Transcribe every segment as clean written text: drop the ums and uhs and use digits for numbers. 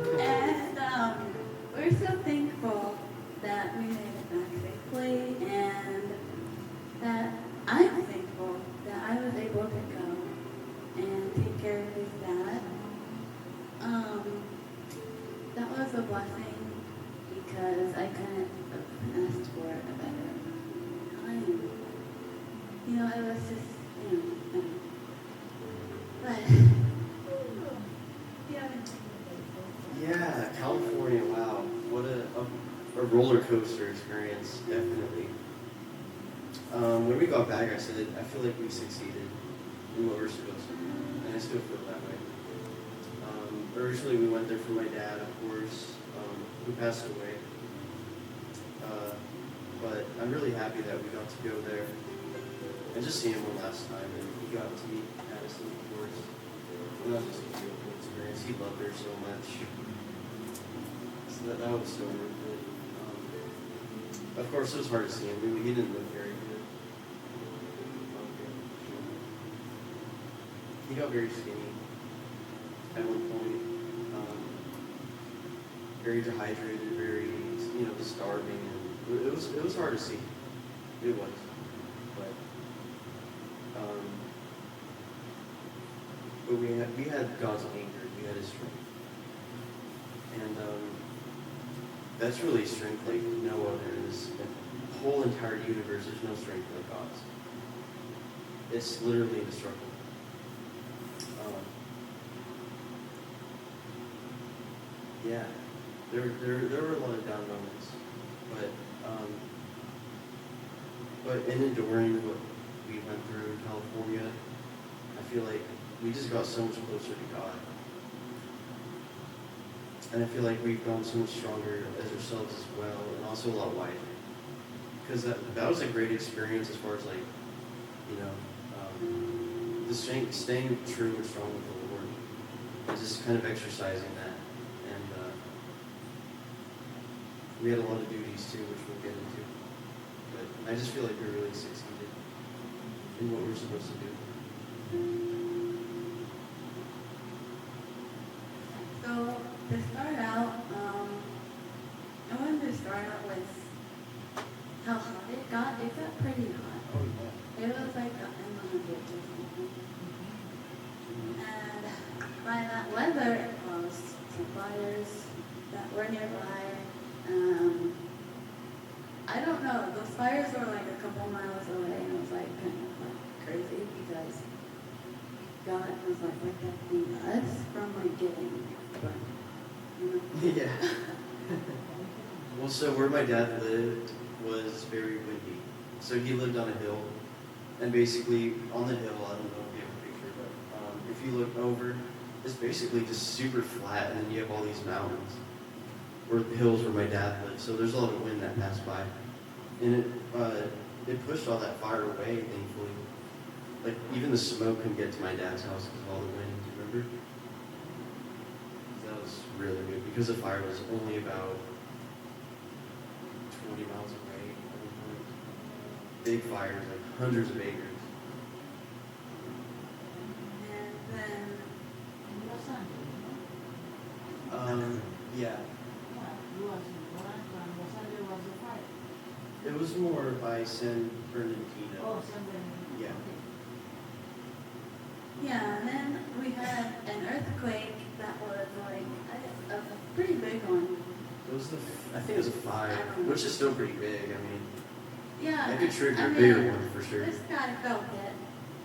And we're so thankful that we made it back safely, and that I'm thankful that I was able to go and take care of his dad. Um, that was a blessing because I couldn't have asked for a better time. You know, it was just, but, yeah. Yeah, California, wow. What a roller coaster experience, definitely. When we got back, I said, I feel like we succeeded in what we're supposed to do, and I still feel that way. Originally, we went there for my dad, of course, who passed away. But I'm really happy that we got to go there and just see him one last time, and he got to meet Madison, of course. And that was just a beautiful experience. He loved her so much. So that was so worth it. Of course, it was hard to see him. He didn't look very good. He got very skinny at one point. Very dehydrated, very, just starving. And it was hard to see. It was. But we had God's anger, we had his strength. And that's really strength like no other. In this whole entire universe, there's no strength like God's. It's literally indestructible. Yeah, there were a lot of down moments, but in enduring what we went through in California, I feel like we just got so much closer to God. And I feel like we've grown so much stronger as ourselves as well, and also a lot wiser. Because that was a great experience as far as the staying true and strong with the Lord, and just kind of exercising that. And we had a lot of duties too, which we'll get into. But I just feel like we really succeeded in what we're supposed to do. So to start out, I wanted to start out with how hot it got. It got pretty hot. Oh, yeah. It was like in the hundreds or something. And by that weather, it caused some fires that were nearby. I don't know. Those fires were like a couple miles away, and it was like kind of like crazy because God was like protecting us from like getting burned. Yeah. Well, so where my dad lived was very windy. So he lived on a hill, and basically on the hill, I don't know if you have a picture, but if you look over, it's basically just super flat, and then you have all these mountains, or the hills where my dad lived. So there's a lot of wind that passed by, and it pushed all that fire away, thankfully. Like even the smoke couldn't get to my dad's house because of all the wind. Do you remember? That was really good because the fire was only about 20 miles away. Big fires, like hundreds of acres. And then Yeah. It was more by San Bernardino. Oh, San Bernardino. Yeah. yeah, and then we had an earthquake that was like a pretty big one. It was I think it was a 5, which is still pretty big. I mean, Yeah, I could trigger I a mean, bigger one for sure. This guy felt it.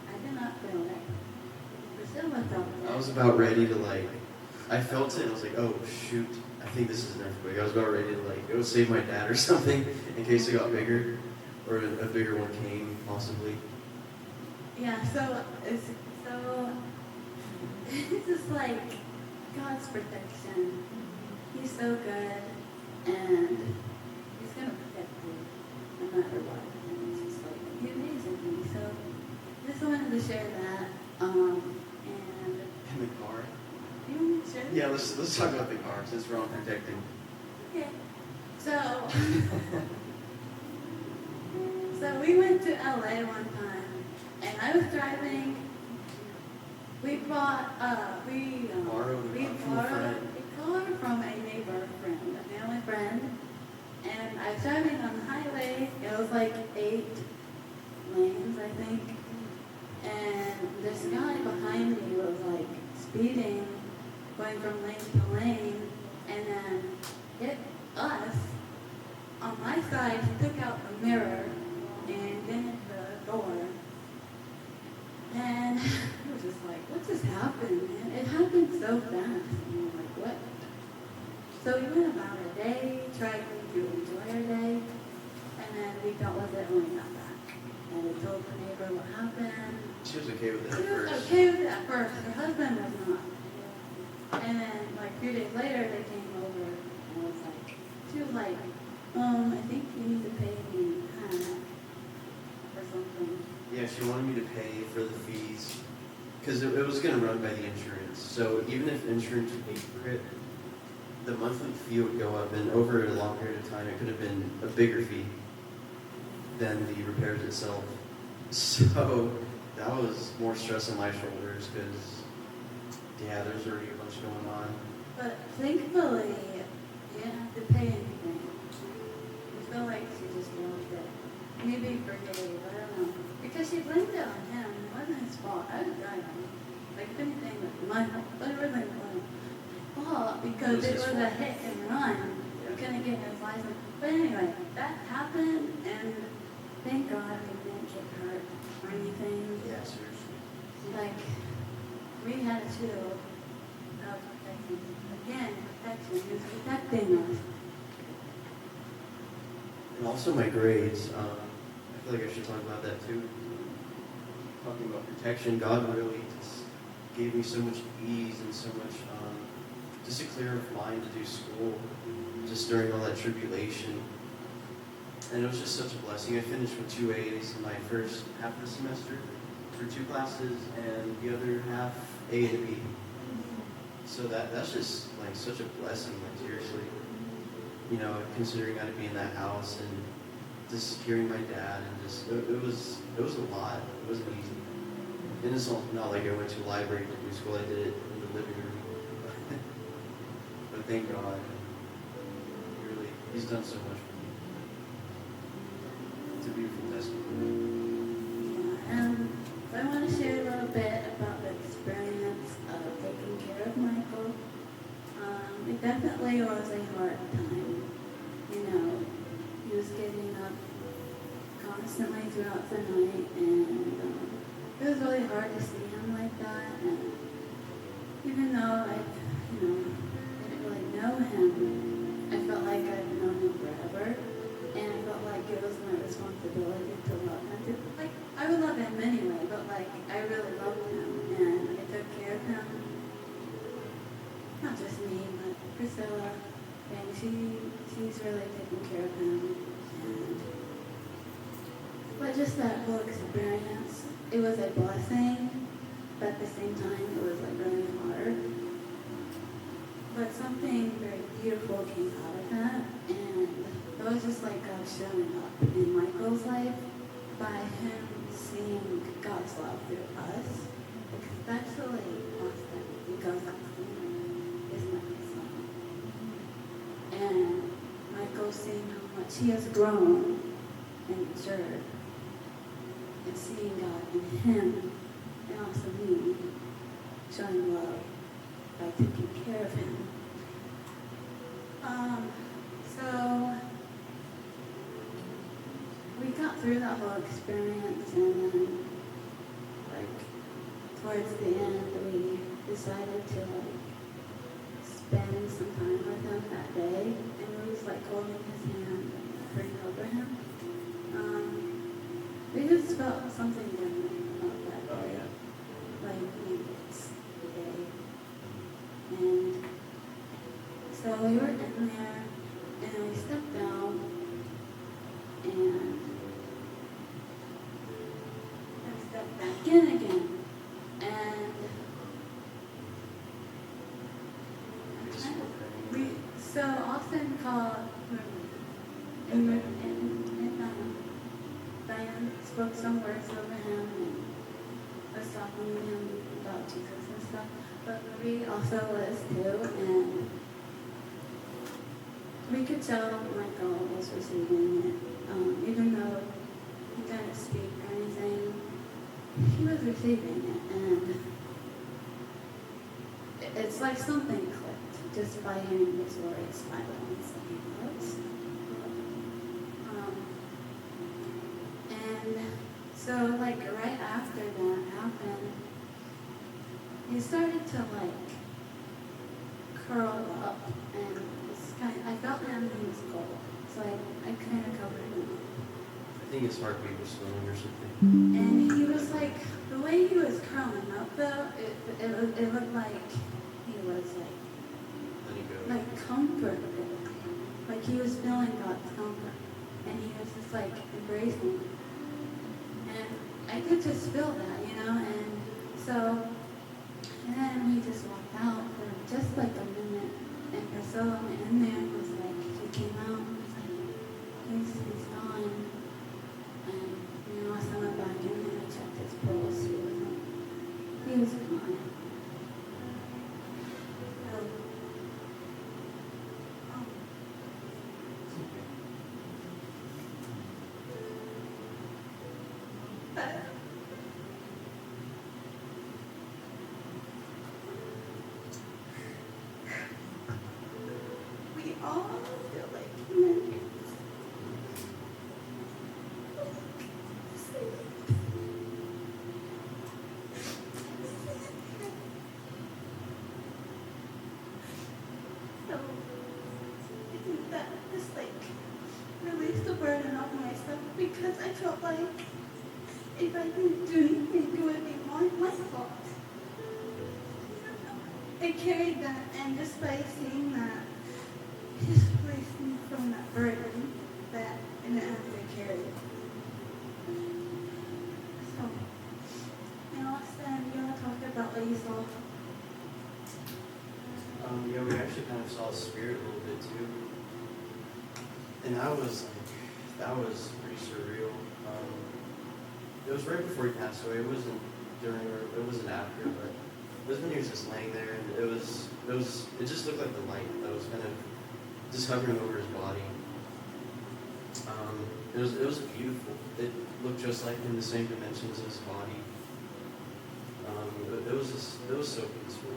I did not feel it. Priscilla felt it. I was about ready to I felt it. I was like, oh shoot, I think this is an earthquake. I was about ready to go save my dad or something in case it got bigger, or a bigger one came possibly. Yeah, so it's just like God's protection. He's so good, and he's gonna protect you no matter what. And it's just like he amazes me. So just wanted to share that. And In the car. you want me to share that? Yeah, let's talk about the car since we're on protecting. Okay. So so we went to LA one time, and I was driving. We bought Borrowed a car from a friend. a car from going from lane to lane, and then hit us. On my side, he took out the mirror and then hit the door. And it was just like, what just happened? And it happened so fast. And we were like, what? So we went about our day, tried to enjoy our day, and then we dealt with it when we got back. And we told the neighbor what happened. She was okay with it She at was first. okay with it at first. Her husband was not. And then, like, a few days later, they came over, and I was like, she was like, I think you need to pay me or something. Yeah, she wanted me to pay for the fees because it was going to run by the insurance. So even if insurance would pay for it, the monthly fee would go up, and over a long period of time, it could have been a bigger fee than the repairs itself. So that was more stress on my shoulders because, yeah, there's already a bunch going on. But thankfully, you didn't have to pay anything. I feel like she just loved it. Maybe forgave, I don't know. Because she blamed it on him. It wasn't his fault. I was driving. Like, if anything, it was my fault. But it wasn't my fault because it was a hit and run. We couldn't get his license. But anyway, that happened, and thank God we didn't get hurt or anything. Yeah, seriously. Like, we had a shield of protection. Again, protection. He was protecting us. And also my grades. I feel like I should talk about that too. Talking about protection, God really just gave me so much ease and so much, just a clear of mind to do school, just during all that tribulation. And it was just such a blessing. I finished with 2 A's in my first half of the semester for 2 classes, and the other half A and a B. So that's just like such a blessing, like seriously. You know, considering I had to be in that house and just hearing my dad, and just it was a lot. It wasn't easy. And it's not like I went to a library to do school. I did it in the living room. But thank God, really, He's done so much for me. It's a beautiful testimony. So I want to share a little bit about the experience of taking care of Michael. It definitely was a hard time. You know, he was getting up constantly throughout the night, and it was really hard to see him like that. And even though I, didn't really know him, I felt like I'd known him forever, and I felt like it was my responsibility to love him. Like, I would love him anyway, but like, I really loved him, and I took care of him. Not just me, but Priscilla, and she's really taking care of him. But just that whole experience, it was a blessing, but at the same time, it was like really hard. But something very beautiful came out of that, and it was just like God showing up in Michael's life by him seeing God's love through us, especially Austin, because Austin is my son. And Michael seeing how much he has grown and matured, and seeing God in him, and also me, showing love by taking care of him. So we got through that whole experience, and then, like, towards the end, we decided to, like, spend some time with him that day, and we was, like, holding his hand and praying over him. We just felt something different about that day. Oh, yeah. Like, it's the day. And so we were in there, and we stepped down, and I stepped back in again. And so Austin called, and Diane spoke some words over him, and was talking to him about Jesus and stuff. But Marie also was too, and we could tell Michael was receiving it. Even though he didn't speak or anything, he was receiving it. And it's like something clicked just by hearing his words, by the saying words. And so like right after that happened, he started to like curl up, and I felt him in his cold, so I kind of covered him up. I think his heartbeat was slowing or something. And he was like, the way he was curling up though, it looked like he was Let it go. like comforted. Like he was feeling God's comfort. And he was just like embracing. And I could just feel that, and so, and then we just walked out for just like a minute. And Priscilla went in there and was like, she came out and was like, he's gone. And, I saw him back in there, I checked his pulse, he was gone. So, but we all feel like humans. So, I think that just like released the burden off myself because I felt like if I didn't do anything, it would be my fault. I carried that, and just by seeing that, it just released me from that burden that I didn't have to carry. So, Austin, you want to talk about what you saw? Yeah, we actually kind of saw a spirit a little bit too. And that was pretty surreal. It was right before he passed away. It wasn't during or it wasn't after, but it was when he was just laying there, and it just looked like the light that was kind of just hovering over his body. It was beautiful. It looked just like in the same dimensions as his body. It was so peaceful.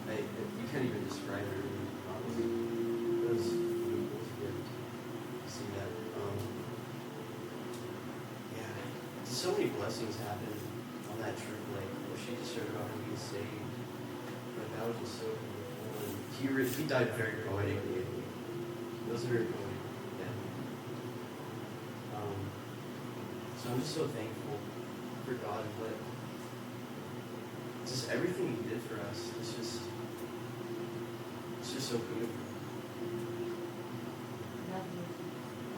You can't even describe it. Honestly. It was beautiful to see that. Yeah, just so many blessings happened on that trip. Like what she just shared about him being saved. Like that was just so beautiful. And he died very poetically. It was very poetic. Yeah. So I'm just so thankful for God and what just everything He did for us. It's just so beautiful.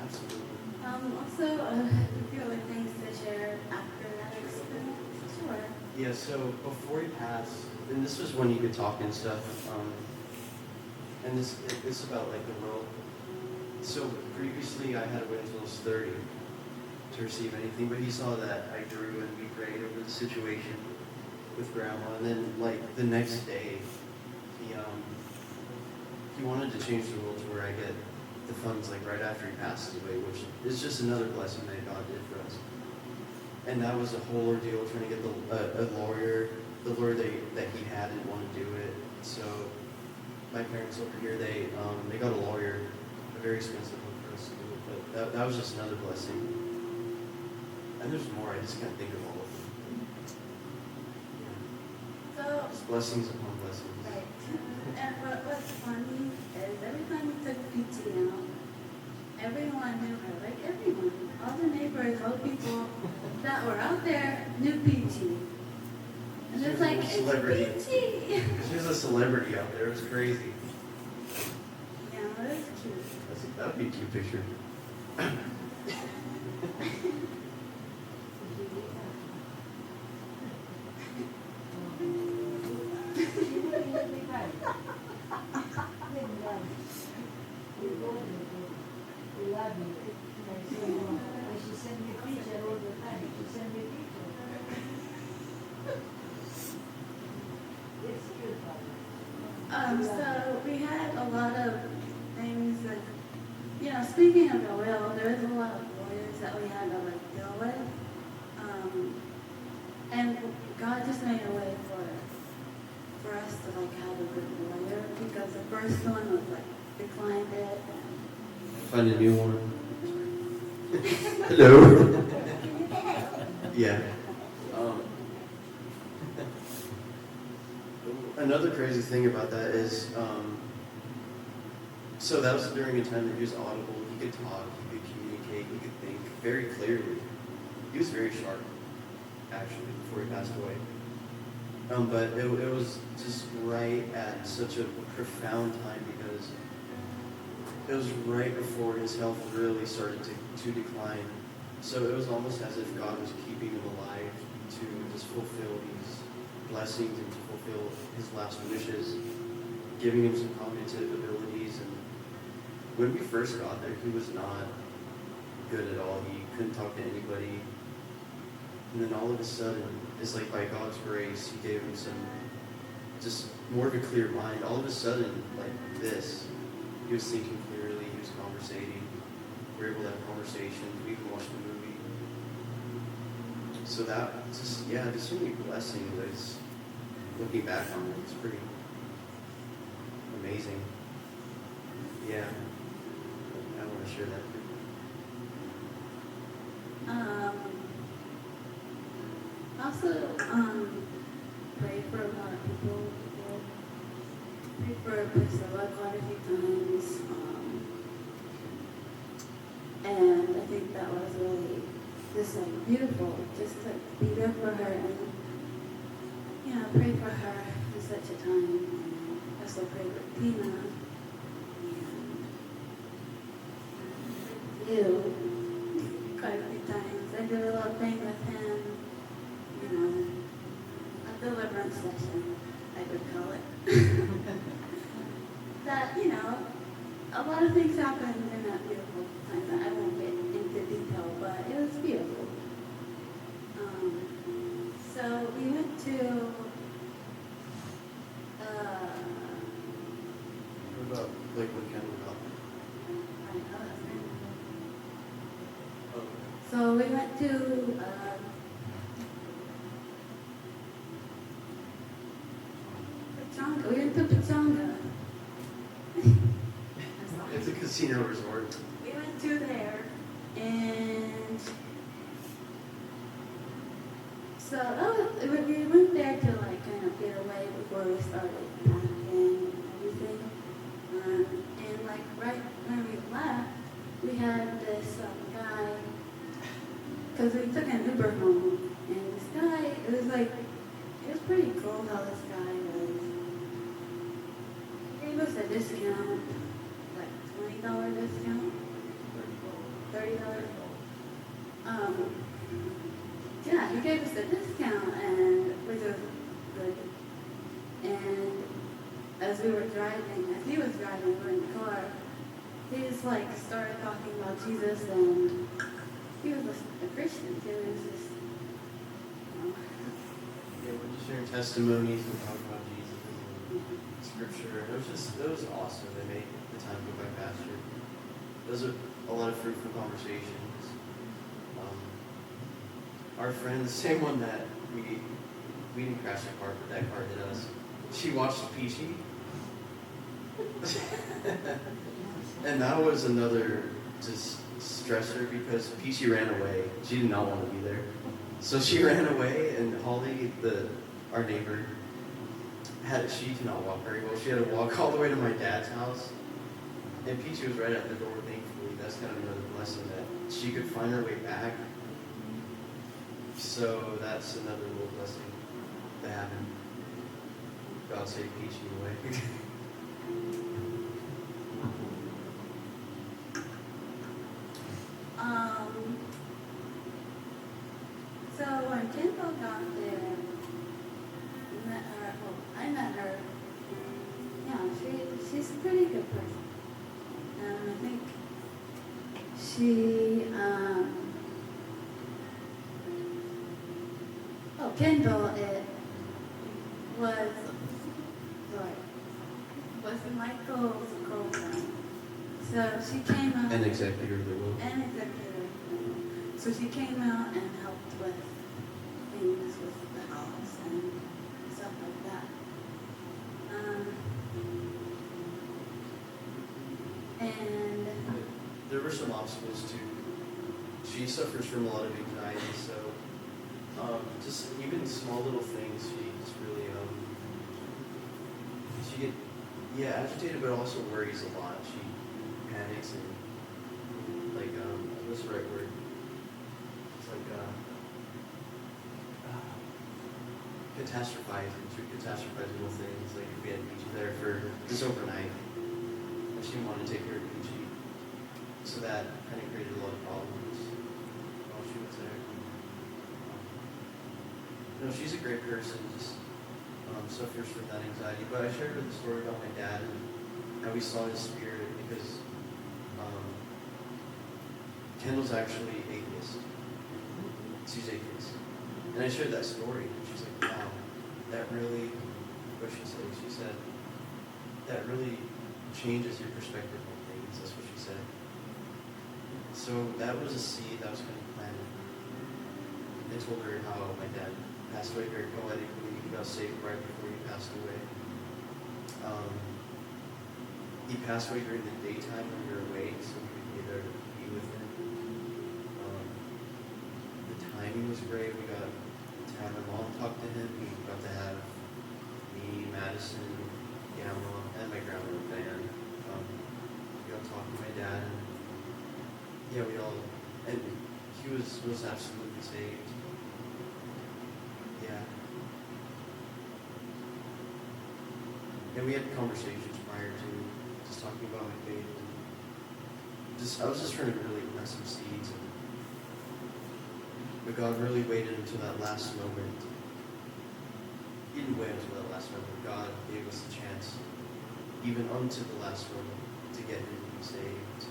Absolutely. Also, if you have things to share after that experience, sure. Yeah, so before he passed, and this was when he could talk and stuff, and it's about like the world. So previously I had to wait until I was 30 to receive anything, but he saw that I grew and we prayed over the situation with Grandma, and then like the next day, he wanted to change the world to where I get the funds like right after he passes away, which is just another blessing that God did for us. And that was a whole ordeal trying to get a lawyer. The lawyer that he had didn't want to do it, so my parents over here they got a lawyer, a very expensive one for us to do it, but that was just another blessing. And there's more. I just can't think of all of them. So, Just blessings upon blessings. right. And what's funny is every time we took PT out, everyone knew her. Like everyone. All the neighbors, all the people that were out there knew PT. And it's like, it's Celebrity. PT. She was a celebrity out there. It was crazy. Yeah, it was cute. That would be a cute picture. So we had a lot of things that, speaking of the will, there was a lot of lawyers that we had to like deal with. And God just made a way for us to like have a good lawyer because the first one was like declined it. Find a new one. Hello. Yeah. Another crazy thing about that is, so that was during a time that he was audible. He could talk, he could communicate, he could think very clearly. He was very sharp, actually, before he passed away. But it was just right at such a profound time because it was right before his health really started to decline. So it was almost as if God was keeping him alive to just fulfill these blessings and to fulfill his last wishes, giving him some cognitive abilities. And when we first got there, he was not good at all. He couldn't talk to anybody. And then all of a sudden, it's like by God's grace, he gave him some, just more of a clear mind. All of a sudden, like this, he was thinking clearly, he was conversating. We were able to have conversations, we even watched the movie. So that, just, yeah, just so many blessings. It's, looking back on it, it's pretty amazing. Yeah, I want to share that. Also, pray for a lot of people. Pray for Priscilla quite a few times. And I think that was really just like beautiful, just to be there for her and pray for her in such a time. And also pray for Tina and you quite a few times. I did a little thing with him, a deliverance session, I would call it. That, a lot of things happened in that beautiful time. I won't get into detail, but it was beautiful. So we went to What about Lakewood County Health? Oh. So we went to Pachanga. We went to Pachanga. It's a casino resort. We went to there, and so we went there to like kind of get away before we started packing and everything. And like right when we left, we had this guy, because we took an Uber home, and this guy, it was pretty cool how this guy was. He gave us a discount, like $20 discount, $30. Yeah, he gave us a discount, and which was good. And as we were driving, as he was driving, we were in the car, he just like started talking about Jesus, and he was a Christian too. He was just, Yeah, we're just sharing testimonies and talking about Jesus and scripture. It was awesome. They made the time go by faster. Those are a lot of fruitful conversations. Our friend, the same one that we didn't crash the car, but that car hit us. She watched Peachy. And that was another just stressor because Peachy ran away. She did not want to be there. So she ran away, and Holly, our neighbor, she could not walk very well. She had to walk all the way to my dad's house. And Peachy was right at the door, thankfully. That's kind of another blessing that she could find her way back. So that's another little blessing that happened. God save Peachy away. So when Kendall got there, I met her. Yeah, she's a pretty good person. I think she, Kendall, it was Michael's girlfriend. So she came out. An executor of the will. An executor. So she came out and helped with things with the house and stuff like that. Um, and There were some obstacles too. She suffers from a lot of anxiety, so just even small little things, she just really she get agitated, but also worries a lot. She panics and like what's the right word? It's like catastrophizing. She would catastrophize little things. Like if we had Peachy there for this overnight, and she didn't want to take care of Peachy, so that kind of created a lot of problems while she was there. No, she's a great person. Just suffers from that anxiety. But I shared her the story about my dad and how we saw his spirit because Kendall's actually atheist. She's atheist. And I shared that story, and she's like, wow, that really, what she said? She said, that really changes your perspective on things. That's what she said. So that was a seed that was kind of planted. I told her how my dad passed away very poetically. He got saved right before he passed away. He passed away during the daytime when we were awake, so we could be there to be with him. The timing was great. We got to have my mom talk to him. We got to have me, Madison, Gamma, and my grandma Diane. We got to talk to my dad. And yeah, and he was absolutely saved. Yeah. And we had conversations prior to just talking about my faith. I was just trying to really plant some seeds. But God really waited until that last moment. He didn't wait until that last moment. God gave us a chance, even unto the last moment, to get him to be saved.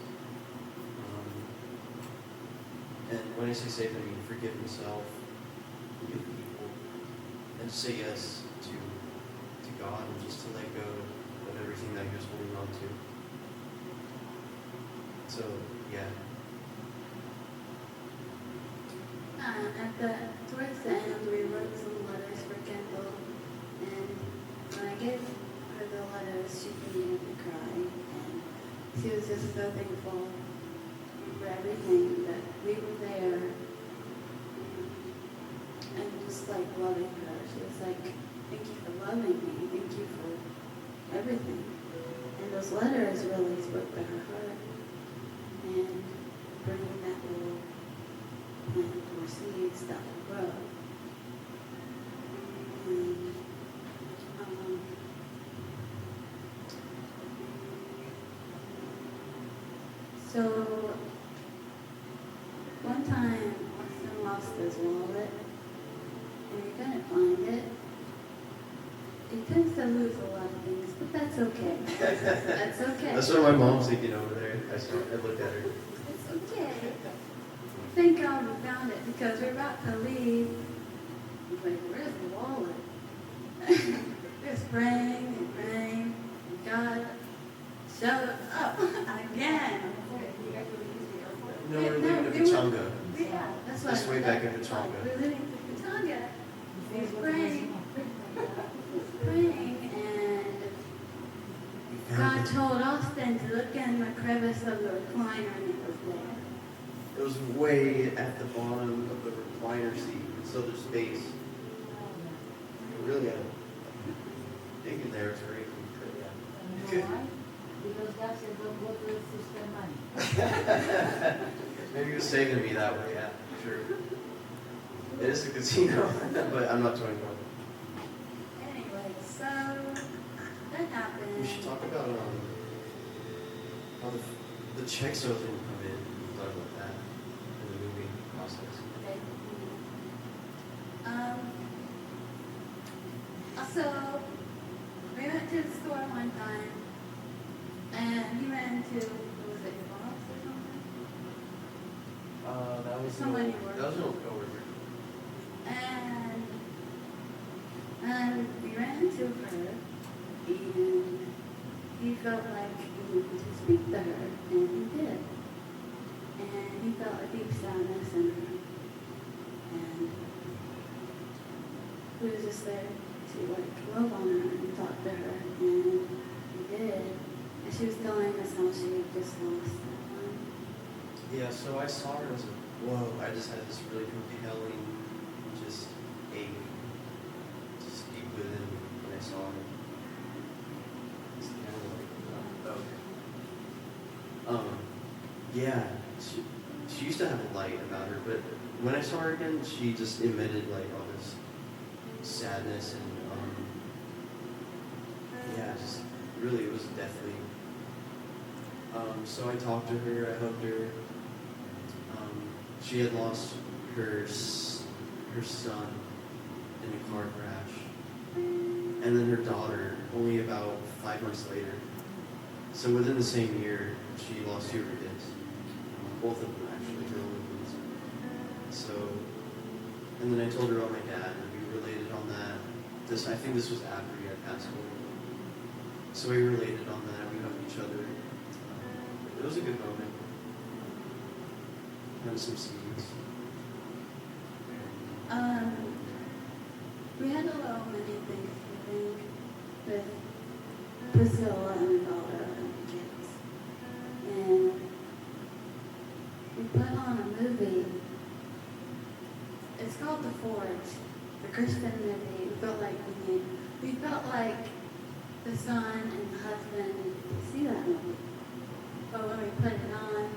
And when I say save, I mean forgive himself, forgive people, and to say yes to God and just to let go of everything that he was holding on to. So, yeah. Towards the end, we wrote some letters for Kendall, and when I gave her the letters, she began to cry, and she was just so thankful for everything that we were there, and just like loving her. She was like, "Thank you for loving me. Thank you for everything." And those letters really spoke to her heart, and bringing that little plant or seeds that will grow. And, so one time, Austin lost his wallet, and he couldn't find it. He tends to lose a lot of things, but that's okay. That's okay. That's what my mom's thinking over there. I looked at her. It's okay. Thank God we found it because we're about to leave. He's like, "Where's the wallet?" Just praying and praying. And God showed up again. No, we're leaving to Pachanga. Yeah, that's what This way back in Pachanga. We're leaving to Pachanga. He's praying. Praying, and God told Austin to look in the crevice of the recliner, and it was there. It was way at the bottom of the recliner seat, so there's space. You really had to dig in there. It's very You know why? Because God said, don't go to it to spend money. Maybe he was saving me that way, yeah, sure. It is a casino, but I'm not doing one. Anyway, so that happened. We should talk about how the check sales didn't come in. We'll talk about that in the moving process. Okay. Also, we went to the store one time, and he ran into, was it your boss or something? That was Someone you that work was an old coworker. And we ran into her, and he felt like he needed to speak to her, and he did. And he felt a deep sadness in her. And he was just there to like love on her and talk to her, and we did. And she was telling us how she had just lost someone. Yeah, so I saw her as a, whoa, I just had this really compelling, just ache, just deep within when I saw her. It's kind of like, yeah, she used to have a light about her, but when I saw her again, she just emitted like all this sadness and, yeah, just really, it was deathly. So I talked to her, I hugged her. She had lost her son in a car crash, and then her daughter only about 5 months later. So within the same year, she lost 2 of her kids, both of them actually, her only kids. So, and then I told her about my dad, and we related on that. I think this was after he had passed away. So we related on that. We hugged each other. It was a good moment. And some seeds. We had a little mini Thanksgiving with Priscilla and her daughter and the kids. And we put on a movie. It's called The Forge, the Christian movie. We felt like the son and the husband to see that movie. But when we put it on,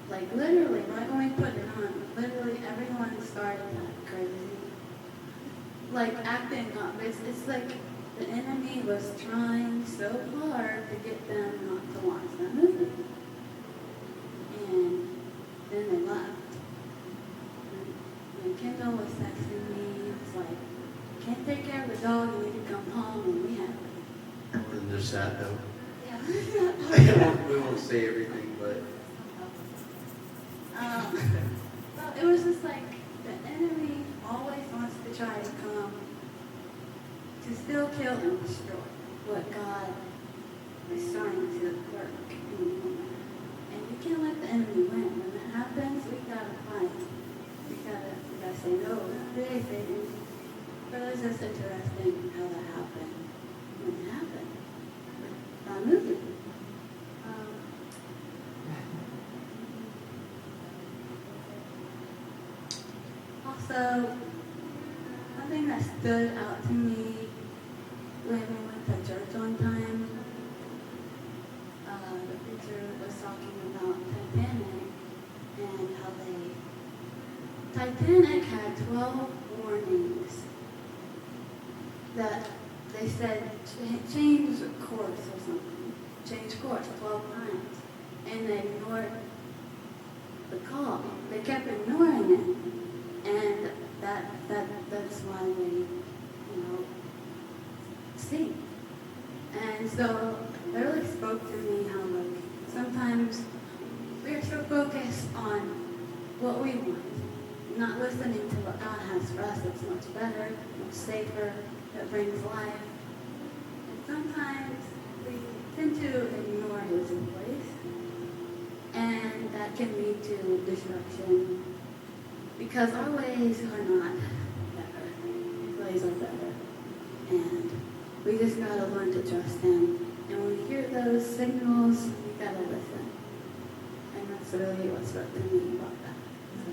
like literally, right when we put it on, literally everyone started that crazy. Like acting up. It's like the enemy was trying so hard to get them not to watch that movie. And then they left. And Kendall was texting me, it's like, can't take care of the dog, you need to come home, and we had And then there's that though. yeah. We won't say everything, but Well, it was just like the enemy always wants to try to come to still kill and destroy what God is trying to work in the woman. And you can't let the enemy win. When that happens, we gotta fight. We gotta say no. Today, Satan. But it was just interesting how that happened. When it happened. That movie. Also, something that stood out to me when we went to church one time, the preacher was talking about Titanic and how Titanic had 12 warnings that they said change course or something, change course 12 times, and they ignored the call. They kept ignoring it. And that's why we, sing. And so it really spoke to me how like sometimes we're so focused on what we want, not listening to what God has for us. It's much better, much safer, that brings life. And sometimes we tend to ignore His voice, and that can lead to destruction. Because our ways are not better. His ways are better. And we just gotta learn to trust Him. And when we hear those signals, we gotta listen. And that's really what struck to me about that. So,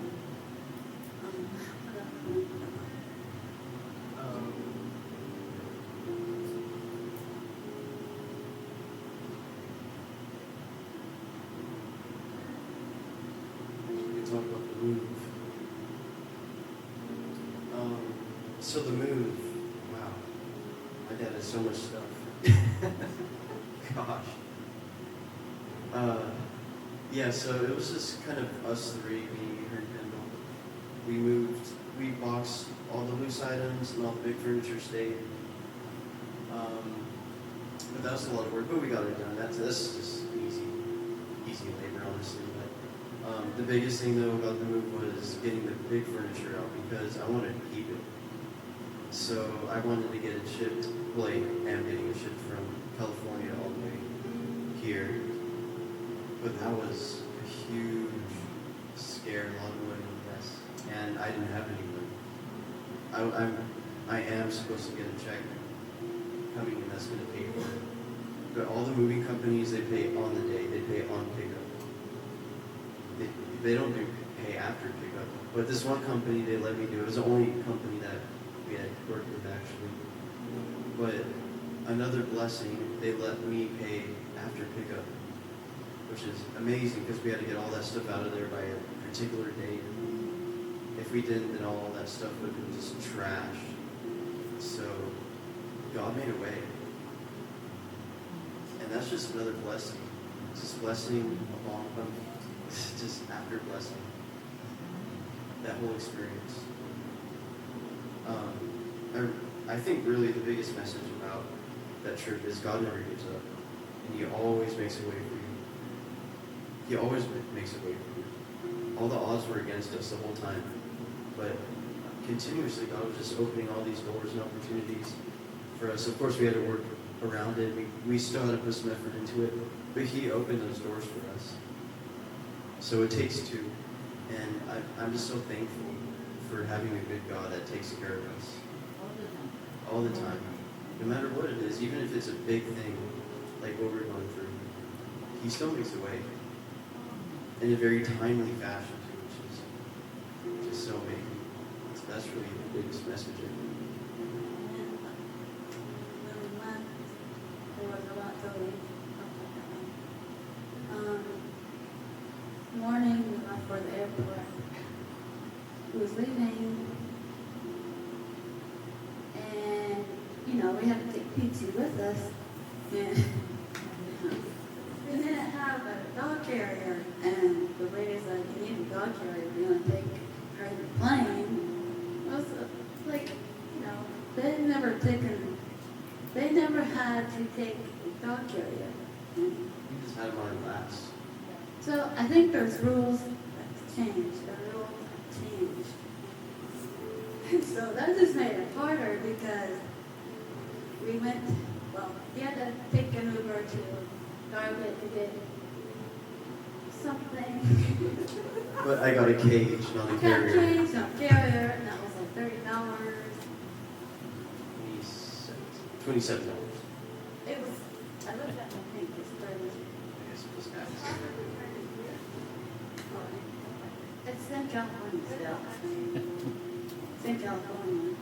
what else? we can talk about the move. So the move, wow, my dad has so much stuff. Gosh. Yeah, so it was just kind of us three, me, her, and Kendall. We boxed all the loose items and all the big furniture stayed. But that was a lot of work, but we got it done. This is just easy labor, honestly. But the biggest thing though about the move was getting the big furniture out because I wanted to keep it. So I wanted to get it shipped, well, I am getting it shipped from California all the way here. But that was a huge scare, a lot of money, yes. And I didn't have any money. I am supposed to get a check coming in that's going to pay for it. But all the moving companies, they pay on the day. They pay on pickup. They don't do pay after pickup. But this one company, they let me do it. It was the only company that we had worked with, actually. But another blessing, they let me pay after pickup, which is amazing because we had to get all that stuff out of there by a particular date. If we didn't, then all that stuff would have been just trashed. So God made a way. And that's just another blessing. It's just blessing upon just after blessing. That whole experience. I think really the biggest message about that trip is God never gives up. And He always makes a way for you. He always makes a way for you. All the odds were against us the whole time. But continuously, God was just opening all these doors and opportunities for us. Of course, we had to work around it. We still had to put some effort into it. But He opened those doors for us. So it takes two. And I'm just so thankful for having a good God that takes care of us. All the time. No matter what it is, even if it's a big thing, like what we're going through, He still makes a way. In a very timely fashion, too, which is so amazing. So that's really the biggest message. When we left, there was a lot to leave. Morning, we left for the airport. We was leaving, and, we had to take PT with us, and we didn't have a dog carrier, and the lady's like, you need a dog carrier, we're going to take her in the plane. I was like, they never had to take a dog carrier. You just had them on your laps. So I think there's rules that changed. The rules have changed. And so that just made it harder because we had to take an Uber to Garland to get something. But I got a cage, not a Got carrier. change, no carrier, and that was like $30. $27. It was, I looked at my thing, it's 30. I guess it was tax. It's in California still. It's in California.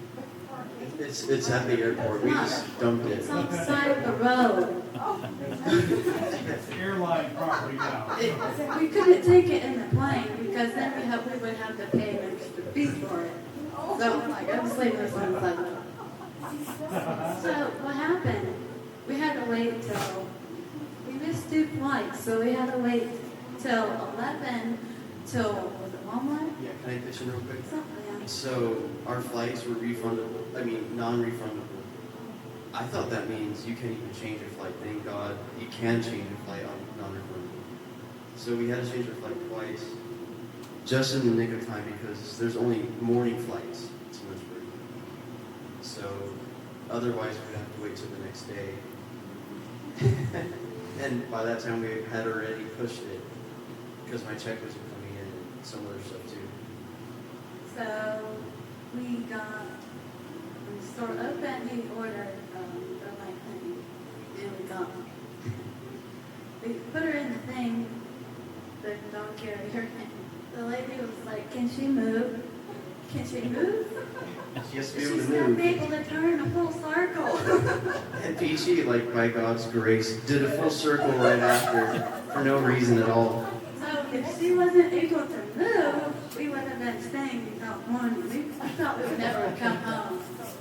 It's at the airport. We just dumped it. It's on the side of the road. It's airline property now. We couldn't take it in the plane because then we would have to pay an extra fee for it. So I was leaving this on the side. So what happened? We had to wait we missed 2 flights, so we had to wait till 11 till, was it Walmart? Yeah, can I pitch in real quick? Something, yeah. So our flights were non-refundable. I thought that means you can't even change your flight. Thank God you can change your flight on non-refundable. So we had to change our flight twice, just in the nick of time because there's only morning flights to Lynchburg. So otherwise we'd have to wait till the next day. And by that time we had already pushed it because my check wasn't coming in and some other stuff too. So we got, when the store opened, we ordered the light thing, and we got, we put her in the thing, the dog carrier, and the lady was like, can she move? Can she move? She has to be able She's to not move. able to turn a full circle. And Peachy, like by God's grace, did a full circle right after for no reason at all. So if she wasn't able to move, we would have been staying in California. We thought we would never come home.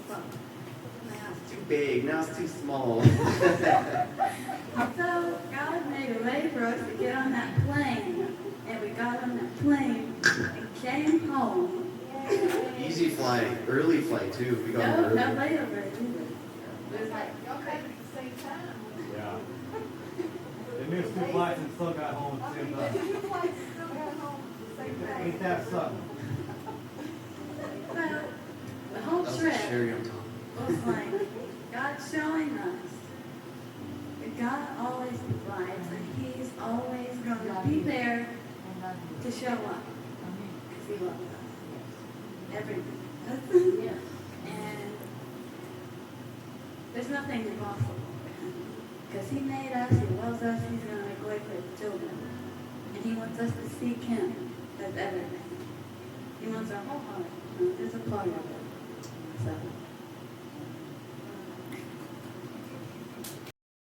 Now it's too big, now it's too small. So God made a way for us to get on that plane, and we got on that plane and came home. Easy flight, early flight too. We got No early. layover either. It was like, Y'all came at the same time. Yeah. They missed 2 flights and still got home at the same time. Two flights still got home the same day. Ain't that something? so the whole That was trip the cherry on top. was like God showing us that God always provides, and He's always going to be there to show up because He loves us. Everything. Yes. And there's nothing impossible for him. Because he made us, he loves us, he's going to make a way for his children. And he wants us to seek him as everything. He wants our whole heart, not just a part of it. So,